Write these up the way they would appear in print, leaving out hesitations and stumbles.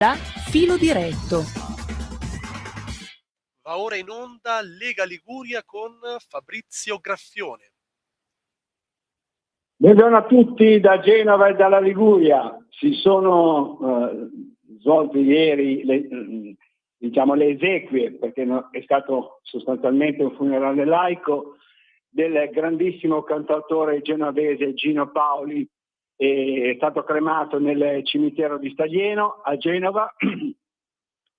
Da Filo Diretto. Va ora in onda Lega Liguria con Fabrizio Graffione. Buongiorno a tutti da Genova e dalla Liguria. Si sono svolte ieri le esequie, perché è stato sostanzialmente un funerale laico, del grandissimo cantautore genovese Gino Paoli. È stato cremato nel cimitero di Staglieno a Genova.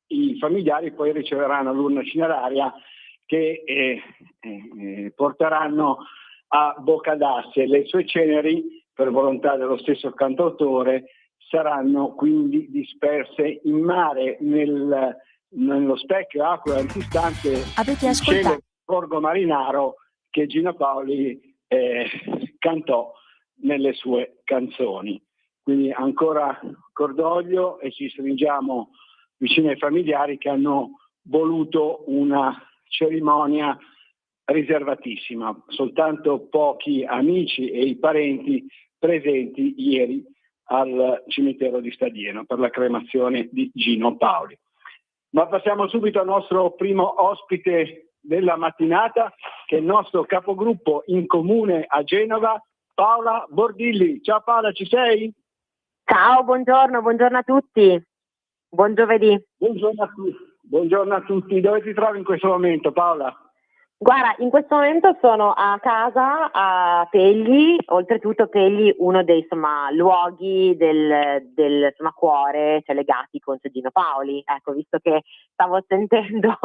I familiari poi riceveranno l'urna cineraria che porteranno a Boccadasse. Le sue ceneri, per volontà dello stesso cantautore, saranno quindi disperse in mare nello specchio acqua antistante il celebre Borgo Marinaro che Gino Paoli cantò nelle sue canzoni. Quindi ancora cordoglio e ci stringiamo vicino ai familiari che hanno voluto una cerimonia riservatissima. Soltanto pochi amici e i parenti presenti ieri al cimitero di Staglieno per la cremazione di Gino Paoli. Ma passiamo subito al nostro primo ospite della mattinata, che è il nostro capogruppo in comune a Genova, Paola Bordilli. Ciao Paola, ci sei? Ciao, buongiorno a tutti. Buon giovedì. Buongiorno a tutti. Dove ti trovi in questo momento, Paola? Guarda, in questo momento sono a casa a Pegli, oltretutto Pegli, uno dei luoghi del cuore, cioè legati con Gino Paoli. Ecco, visto che stavo sentendo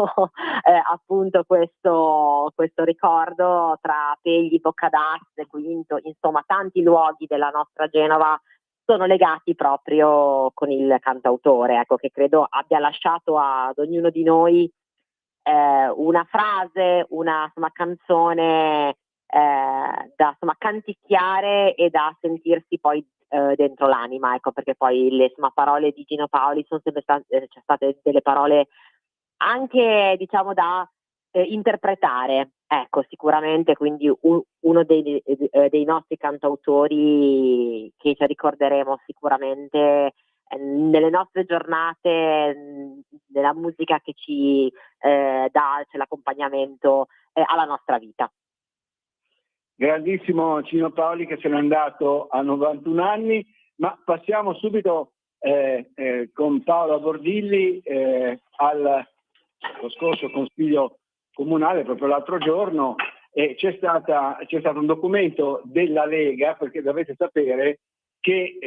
appunto questo ricordo tra Pegli, Boccadasse, Quinto, insomma tanti luoghi della nostra Genova sono legati proprio con il cantautore, ecco, che credo abbia lasciato ad ognuno di noi una frase, una canzone da canticchiare e da sentirsi poi dentro l'anima, ecco, perché poi le parole di Gino Paoli sono sempre state delle parole anche da interpretare, ecco, sicuramente, quindi uno dei nostri cantautori che ci ricorderemo sicuramente nelle nostre giornate, nella musica che ci dà l'accompagnamento alla nostra vita. Grandissimo Gino Paoli, che se n'è andato a 91 anni, ma passiamo subito con Paola Bordilli allo scorso Consiglio Comunale, proprio l'altro giorno, e c'è stato un documento della Lega, perché dovete sapere che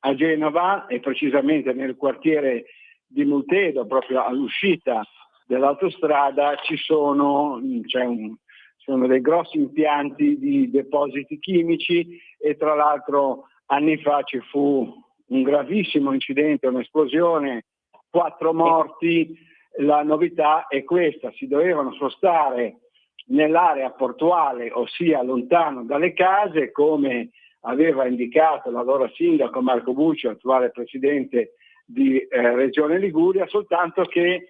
a Genova, e precisamente nel quartiere di Multedo, proprio all'uscita dell'autostrada, sono dei grossi impianti di depositi chimici, e tra l'altro anni fa ci fu un gravissimo incidente, un'esplosione, 4 morti. La novità è questa: si dovevano spostare nell'area portuale, ossia lontano dalle case, come aveva indicato l'allora sindaco Marco Bucci, attuale presidente di Regione Liguria, soltanto che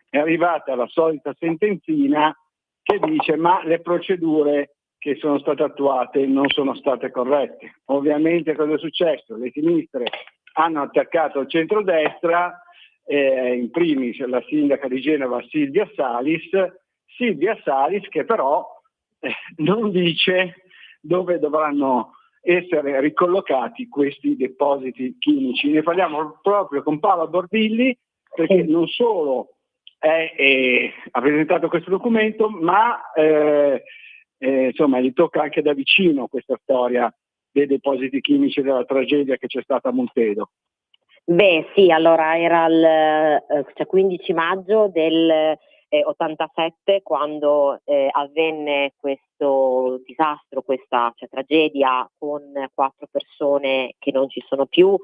è arrivata la solita sentenzina che dice ma le procedure che sono state attuate non sono state corrette. Ovviamente cosa è successo? Le sinistre hanno attaccato il centrodestra, in primis la sindaca di Genova Silvia Salis, che però non dice dove dovranno essere ricollocati questi depositi chimici. Ne parliamo proprio con Paola Bordilli, perché non solo ha presentato questo documento, ma gli tocca anche da vicino questa storia dei depositi chimici, della tragedia che c'è stata a Multedo. Beh sì, allora era il 15 maggio del 87 quando avvenne questo disastro, questa tragedia con 4 persone che non ci sono più.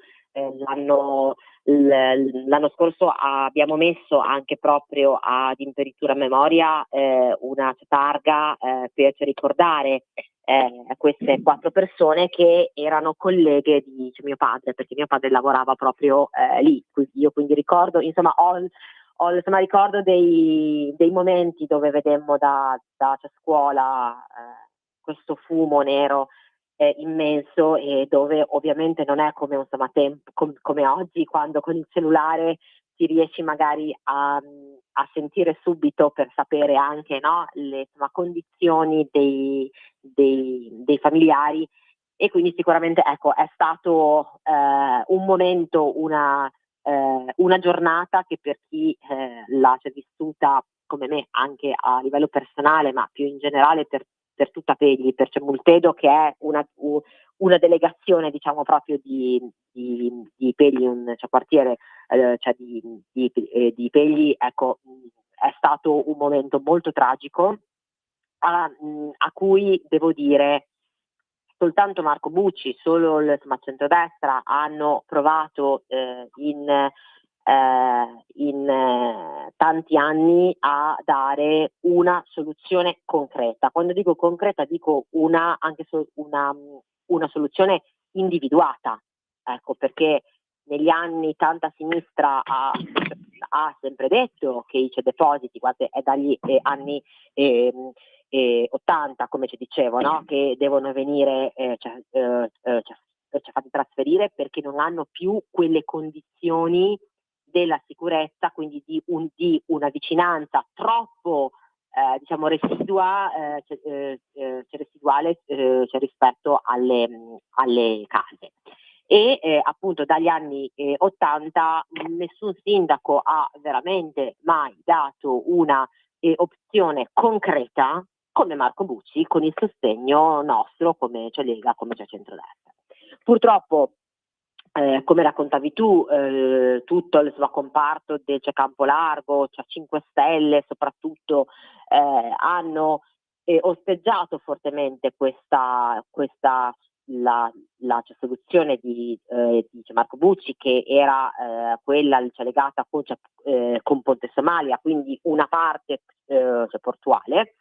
L'anno scorso abbiamo messo anche proprio ad imperitura memoria una targa per ricordare queste 4 persone che erano colleghe di mio padre, perché mio padre lavorava proprio lì. Io quindi ricordo, ricordo dei momenti dove vedemmo da scuola questo fumo nero immenso, e dove ovviamente non è come come oggi, quando con il cellulare ti riesci magari a sentire subito, per sapere anche, no, le condizioni dei familiari. E quindi sicuramente, ecco, è stato un momento, una giornata che per chi l'ha vissuta come me, anche a livello personale, ma più in generale per tutta Pegli, per Multedo, che è una delegazione, diciamo, proprio di Pegli, un quartiere di Pegli, ecco, è stato un momento molto tragico, a cui devo dire soltanto Marco Bucci, solo il centrodestra hanno provato in tanti anni a dare una soluzione concreta. Quando dico concreta dico una soluzione individuata, ecco, perché negli anni tanta sinistra ha sempre detto che i depositi, guardate, è dagli anni 80, come ci dicevo, no? Che devono venire fatti trasferire perché non hanno più quelle condizioni della sicurezza, quindi di una vicinanza troppo diciamo residuale rispetto alle case. E appunto dagli anni 80 nessun sindaco ha veramente mai dato una opzione concreta come Marco Bucci, con il sostegno nostro come c'è Lega, come c'è Centrodestra. Purtroppo, come raccontavi tu, tutto il comparto del Campo Largo, 5 Stelle soprattutto, hanno osteggiato fortemente la soluzione di Marco Bucci, che era quella legata con Ponte Somalia, quindi una parte portuale,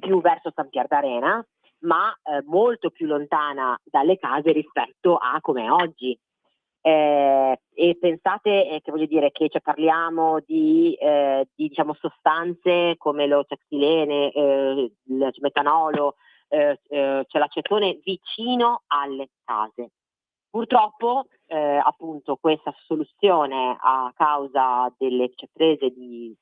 più verso San Pier d'Arena, ma molto più lontana dalle case rispetto a come è oggi. E pensate che voglio dire che parliamo di diciamo sostanze come lo xilene, il metanolo, c'è l'acetone vicino alle case. Purtroppo appunto questa soluzione, a causa delle prese di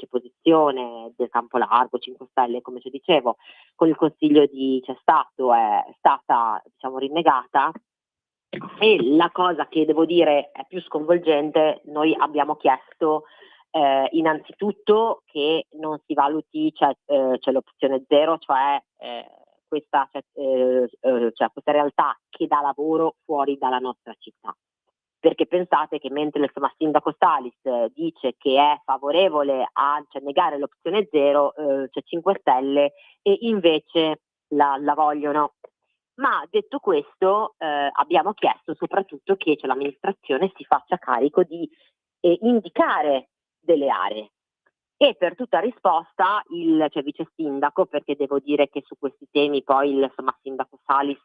posizione del Campo Largo, 5 Stelle, come ci dicevo, con il Consiglio di Stato, è stata, diciamo, rinnegata. E la cosa che devo dire è più sconvolgente: noi abbiamo chiesto innanzitutto che non si valuti c'è l'opzione zero, cioè questa realtà che dà lavoro fuori dalla nostra città. Perché pensate che mentre il sindaco Salis dice che è favorevole a negare l'opzione zero, c'è 5 Stelle e invece la vogliono. Ma detto questo, abbiamo chiesto soprattutto che l'amministrazione si faccia carico di indicare delle aree. E per tutta risposta il vice sindaco, perché devo dire che su questi temi poi il sindaco Salis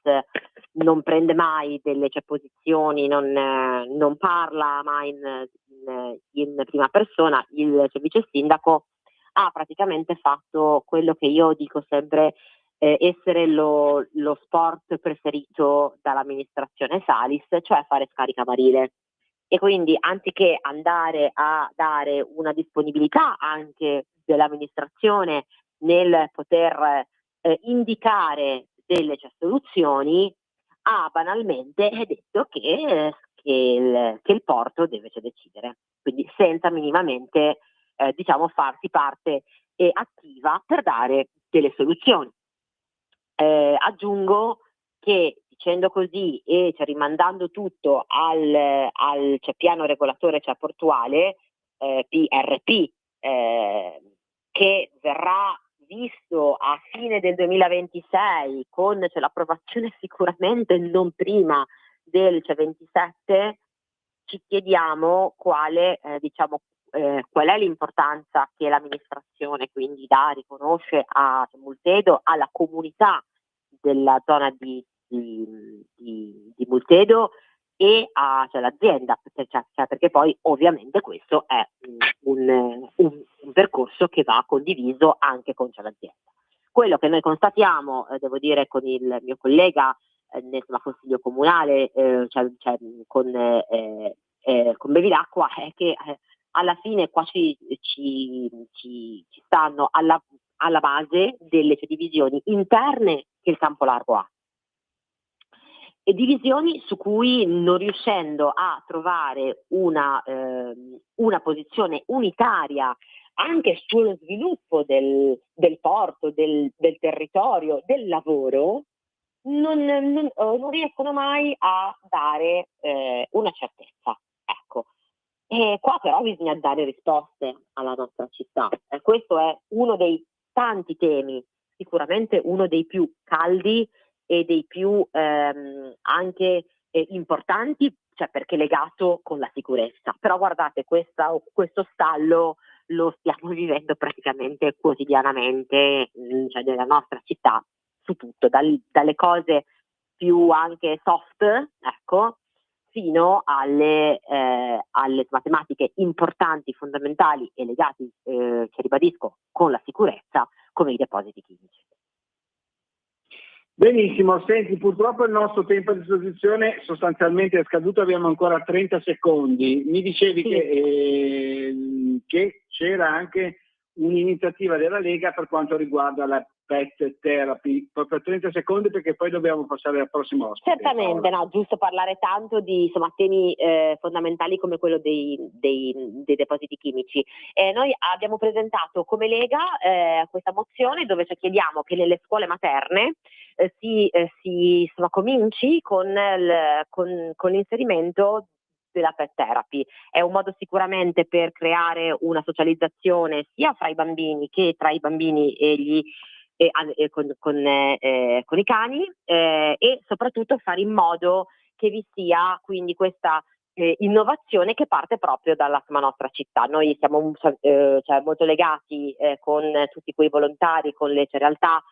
non prende mai delle posizioni, non parla mai in prima persona, il vice sindaco ha praticamente fatto quello che io dico sempre essere lo sport preferito dall'amministrazione Salis, cioè fare scaricabarile. E quindi, anziché andare a dare una disponibilità anche dell'amministrazione nel poter indicare delle soluzioni, ha banalmente detto che il porto deve decidere, quindi senza minimamente diciamo farsi parte attiva per dare delle soluzioni. Aggiungo che, dicendo così e rimandando tutto al piano regolatore portuale, PRP, che verrà visto a fine del 2026 con l'approvazione sicuramente non prima del 27, ci chiediamo qual è l'importanza che l'amministrazione quindi riconosce a Multedo, alla comunità della zona di Multedo e all'azienda, perché poi ovviamente questo è un percorso che va condiviso anche con l'azienda. Quello che noi constatiamo, devo dire con il mio collega nel consiglio comunale, con Bevilacqua, è che alla fine qua ci stanno alla base delle divisioni interne che il campo largo ha, e divisioni su cui, non riuscendo a trovare una posizione unitaria anche sullo sviluppo del porto, del territorio, del lavoro, non riescono mai a dare una certezza. Ecco. E qua però bisogna dare risposte alla nostra città. Questo è uno dei tanti temi, sicuramente uno dei più caldi e dei più anche importanti, cioè perché legato con la sicurezza. Però guardate, questo stallo lo stiamo vivendo praticamente quotidianamente, cioè nella nostra città, su tutto, dalle cose più anche soft, ecco, fino alle tematiche importanti, fondamentali e legati, che ribadisco, con la sicurezza, come i depositi chimici. Benissimo, senti, purtroppo il nostro tempo a disposizione sostanzialmente è scaduto, abbiamo ancora 30 secondi. Mi dicevi che c'era anche un'iniziativa della Lega per quanto riguarda la pet therapy, proprio 30 secondi perché poi dobbiamo passare al prossimo ospite. Certamente, no, giusto parlare tanto di temi fondamentali come quello dei depositi chimici. Noi abbiamo presentato come Lega questa mozione dove chiediamo che nelle scuole materne si cominci con l'inserimento della pet therapy. È un modo sicuramente per creare una socializzazione sia fra i bambini che tra i bambini con i cani, e soprattutto fare in modo che vi sia quindi questa innovazione che parte proprio dalla nostra città. Noi siamo molto legati con tutti quei volontari, con le realtà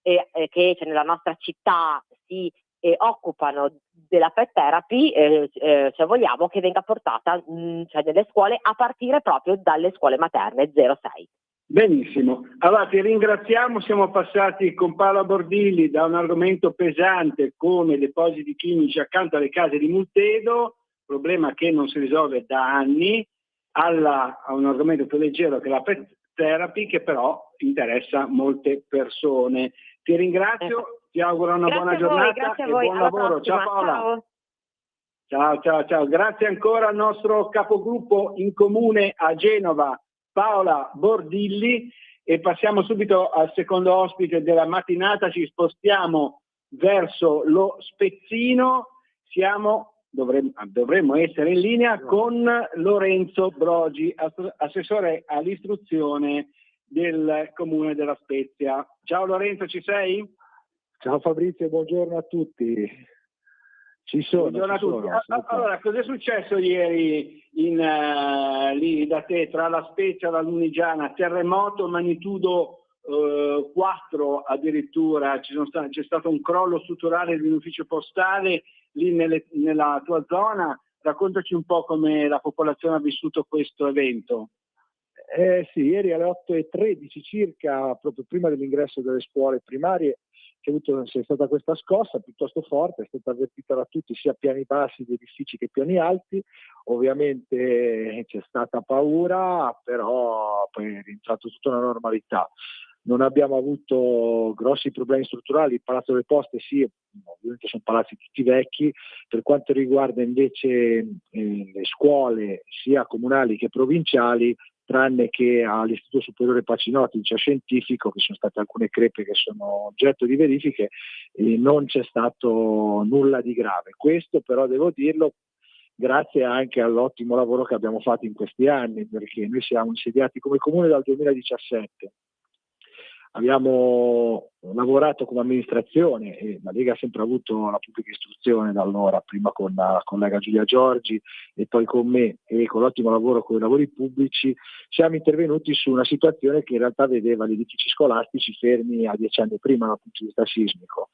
che nella nostra città si occupano della pet therapy, vogliamo che venga portata nelle scuole a partire proprio dalle scuole materne 0-6. Benissimo, allora ti ringraziamo, siamo passati con Paola Bordilli da un argomento pesante come depositi chimici accanto alle case di Multedo, problema che non si risolve da anni, a un argomento più leggero che la pet therapy, che però interessa molte persone. Ti ringrazio, ti auguro una buona giornata e buon lavoro. Ciao Paola. Ciao. Grazie ancora al nostro capogruppo in comune a Genova, Paola Bordilli, e passiamo subito al secondo ospite della mattinata. Ci spostiamo verso lo Spezzino, dovremmo essere in linea con Lorenzo Brogi, assessore all'istruzione del comune della Spezia. Ciao Lorenzo, ci sei? Ciao Fabrizio, buongiorno a tutti. Ci sono. Buongiorno a tutti. Allora, cos'è successo ieri lì da te, tra la Spezia e la Lunigiana? Terremoto magnitudo 4 addirittura, c'è stato un crollo strutturale di un ufficio postale lì nella tua zona. Raccontaci un po' come la popolazione ha vissuto questo evento. Sì, ieri alle 8:13 circa, proprio prima dell'ingresso delle scuole primarie, c'è stata questa scossa piuttosto forte, è stata avvertita da tutti, sia piani bassi di edifici che piani alti. Ovviamente c'è stata paura, però poi è rientrato tutta una normalità. Non abbiamo avuto grossi problemi strutturali. Il Palazzo delle Poste sì, ovviamente sono palazzi tutti vecchi. Per quanto riguarda invece le scuole sia comunali che provinciali, tranne che all'Istituto Superiore Pacinotti, liceo scientifico, che sono state alcune crepe che sono oggetto di verifiche, non c'è stato nulla di grave. Questo però devo dirlo grazie anche all'ottimo lavoro che abbiamo fatto in questi anni, perché noi siamo insediati come comune dal 2017. Abbiamo lavorato come amministrazione e la Lega ha sempre avuto la pubblica istruzione da allora, prima con la collega Giulia Giorgi e poi con me, e con l'ottimo lavoro con i lavori pubblici siamo intervenuti su una situazione che in realtà vedeva gli edifici scolastici fermi a 10 anni prima dal punto di vista sismico.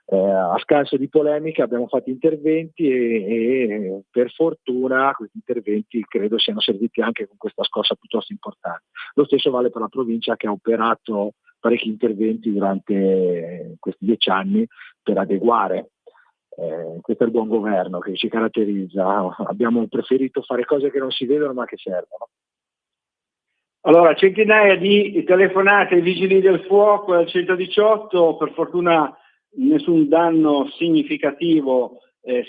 A scanso di polemiche abbiamo fatto interventi e per fortuna questi interventi credo siano serviti anche con questa scossa piuttosto importante. Lo stesso vale per la provincia, che ha operato parecchi interventi durante questi 10 anni per adeguare. Questo è il buon governo che ci caratterizza. Abbiamo preferito fare cose che non si vedono ma che servono. Allora, centinaia di telefonate ai vigili del fuoco al 118, per fortuna nessun danno significativo,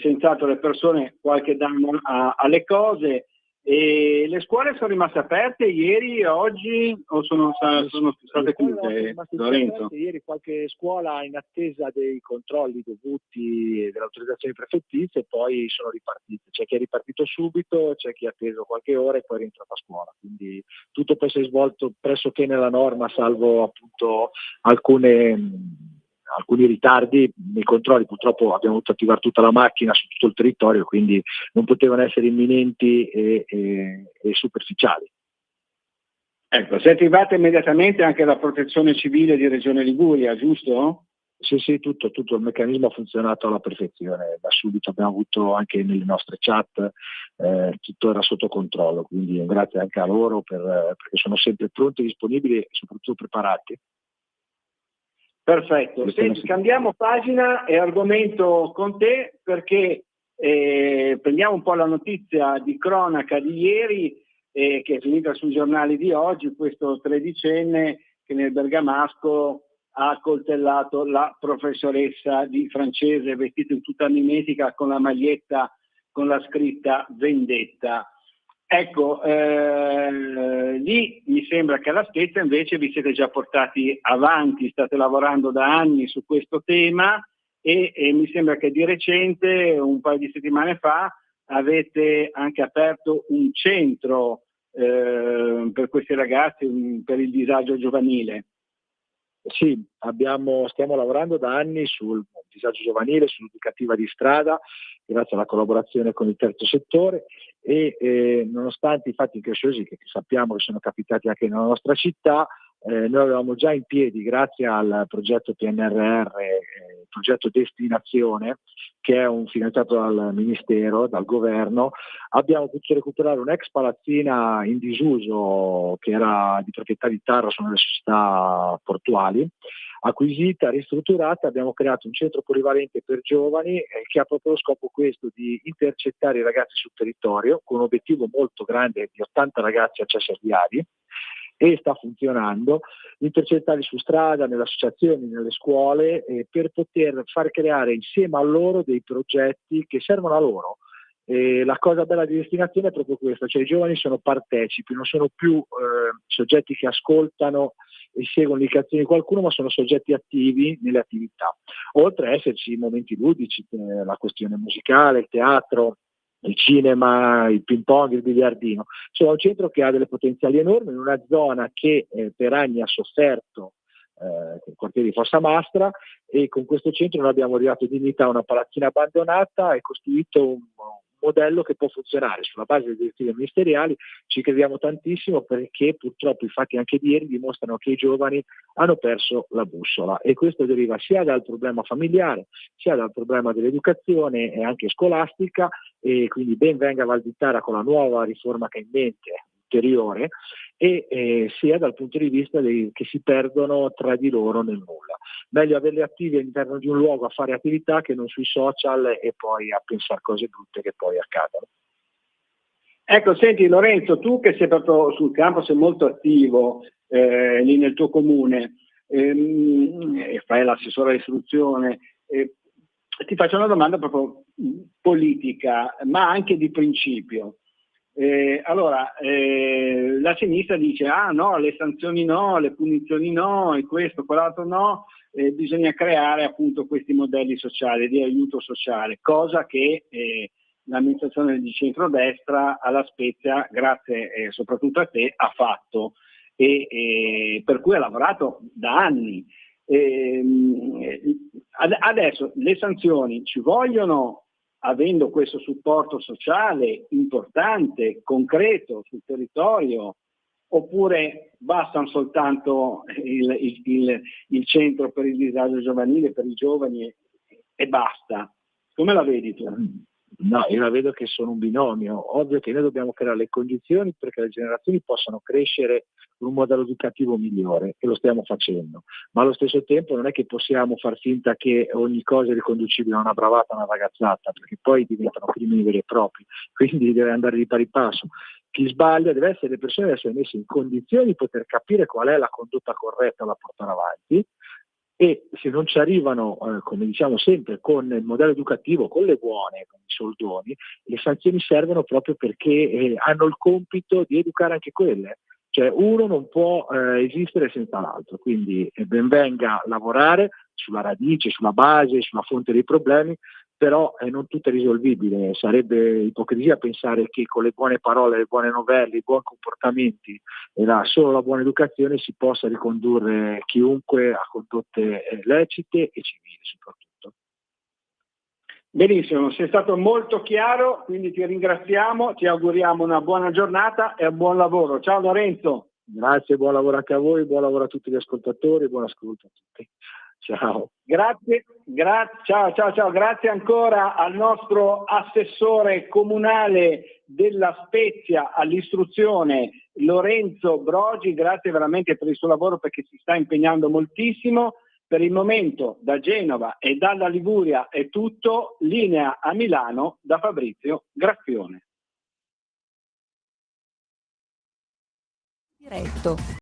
senz'altro le persone qualche danno alle cose. E le scuole sono rimaste aperte ieri, oggi, o sono state chiuse, Lorenzo? Ieri qualche scuola in attesa dei controlli dovuti e delle autorizzazioni prefettizie, poi sono ripartite. C'è chi è ripartito subito, c'è chi ha atteso qualche ora e poi è rientrato a scuola. Quindi tutto poi si è svolto pressoché nella norma, salvo appunto alcuni ritardi nei controlli. Purtroppo abbiamo dovuto attivare tutta la macchina su tutto il territorio, quindi non potevano essere imminenti e superficiali. Ecco, si è attivata immediatamente anche la protezione civile di Regione Liguria, giusto? Sì, tutto il meccanismo ha funzionato alla perfezione. Da subito abbiamo avuto anche nelle nostre chat, tutto era sotto controllo, quindi grazie anche a loro perché sono sempre pronti, disponibili e soprattutto preparati. Perfetto, senti, cambiamo pagina e argomento con te, perché prendiamo un po' la notizia di cronaca di ieri che è finita sui giornali di oggi, questo 13enne che nel Bergamasco ha accoltellato la professoressa di francese vestita in tutta mimetica con la maglietta con la scritta vendetta. Ecco, lì mi sembra che alla stessa invece vi siete già portati avanti, state lavorando da anni su questo tema e mi sembra che di recente, un paio di settimane fa, avete anche aperto un centro per questi ragazzi, per il disagio giovanile. Sì, stiamo lavorando da anni sul disagio giovanile, sull'educativa di strada, grazie alla collaborazione con il terzo settore e nonostante i fatti incresciosi che sappiamo che sono capitati anche nella nostra città, noi avevamo già in piedi, grazie al progetto PNRR, il progetto Destinazione, che è un finanziato dal Ministero, dal Governo, abbiamo potuto recuperare un'ex palazzina in disuso che era di proprietà di Tarra, sono le società portuali, acquisita, ristrutturata, abbiamo creato un centro polivalente per giovani che ha proprio lo scopo questo di intercettare i ragazzi sul territorio con un obiettivo molto grande di 80 ragazzi accessi diari e sta funzionando, intercettarli su strada, nelle associazioni, nelle scuole per poter far creare insieme a loro dei progetti che servono a loro. La cosa bella di Destinazione è proprio questa, cioè i giovani sono partecipi, non sono più soggetti che ascoltano e seguono le indicazioni di qualcuno, ma sono soggetti attivi nelle attività. Oltre a esserci momenti ludici, la questione musicale, il teatro, il cinema, il ping pong, il biliardino. C'è un centro che ha delle potenziali enormi in una zona che per anni ha sofferto il quartiere di Fossa Mastra, e con questo centro noi abbiamo ridato dignità a una palazzina abbandonata e costruito un modello che può funzionare sulla base delle direttive ministeriali. Ci crediamo tantissimo perché purtroppo i fatti anche di ieri dimostrano che i giovani hanno perso la bussola e questo deriva sia dal problema familiare sia dal problema dell'educazione e anche scolastica, e quindi ben venga Valditara con la nuova riforma che ha in mente ulteriore e sia dal punto di vista che si perdono tra di loro nel nulla. Meglio averli attivi all'interno di un luogo a fare attività che non sui social e poi a pensare cose brutte che poi accadono. Ecco, senti Lorenzo, tu che sei proprio sul campo, sei molto attivo lì nel tuo comune e fai l'assessore all'istruzione, ti faccio una domanda proprio politica, ma anche di principio. Allora, la sinistra dice no, le sanzioni no, le punizioni no, e questo, quell'altro no, bisogna creare appunto questi modelli sociali di aiuto sociale, cosa che l'amministrazione di centrodestra alla Spezia, grazie soprattutto a te, ha fatto e per cui ha lavorato da anni. Adesso le sanzioni ci vogliono, avendo questo supporto sociale importante, concreto sul territorio, oppure bastano soltanto il centro per il disagio giovanile, per i giovani e basta? Come la vedi tu? No, io la vedo che sono un binomio. Ovvio che noi dobbiamo creare le condizioni perché le generazioni possano crescere con un modello educativo migliore, e lo stiamo facendo, ma allo stesso tempo non è che possiamo far finta che ogni cosa è riconducibile a una bravata, a una ragazzata, perché poi diventano crimini veri e propri, quindi deve andare di pari passo. Chi sbaglia le persone devono essere messe in condizioni di poter capire qual è la condotta corretta da portare avanti, e se non ci arrivano, come diciamo sempre, con il modello educativo, con le buone, con i soldoni, le sanzioni servono proprio perché hanno il compito di educare anche quelle. Cioè uno non può esistere senza l'altro, quindi ben venga lavorare sulla radice, sulla base, sulla fonte dei problemi, però non tutto è risolvibile. Sarebbe ipocrisia pensare che con le buone parole, le buone novelle, i buoni comportamenti e solo la buona educazione si possa ricondurre chiunque a condotte lecite e civili soprattutto. Benissimo, sei stato molto chiaro, quindi ti ringraziamo, ti auguriamo una buona giornata e un buon lavoro. Ciao Lorenzo. Grazie, buon lavoro anche a voi, buon lavoro a tutti gli ascoltatori, buon ascolto a tutti. Ciao. Grazie, ciao, grazie ancora al nostro assessore comunale della Spezia all'istruzione Lorenzo Brogi, grazie veramente per il suo lavoro perché si sta impegnando moltissimo. Per il momento da Genova e dalla Liguria è tutto, linea a Milano da Fabrizio Graffione. Diretto.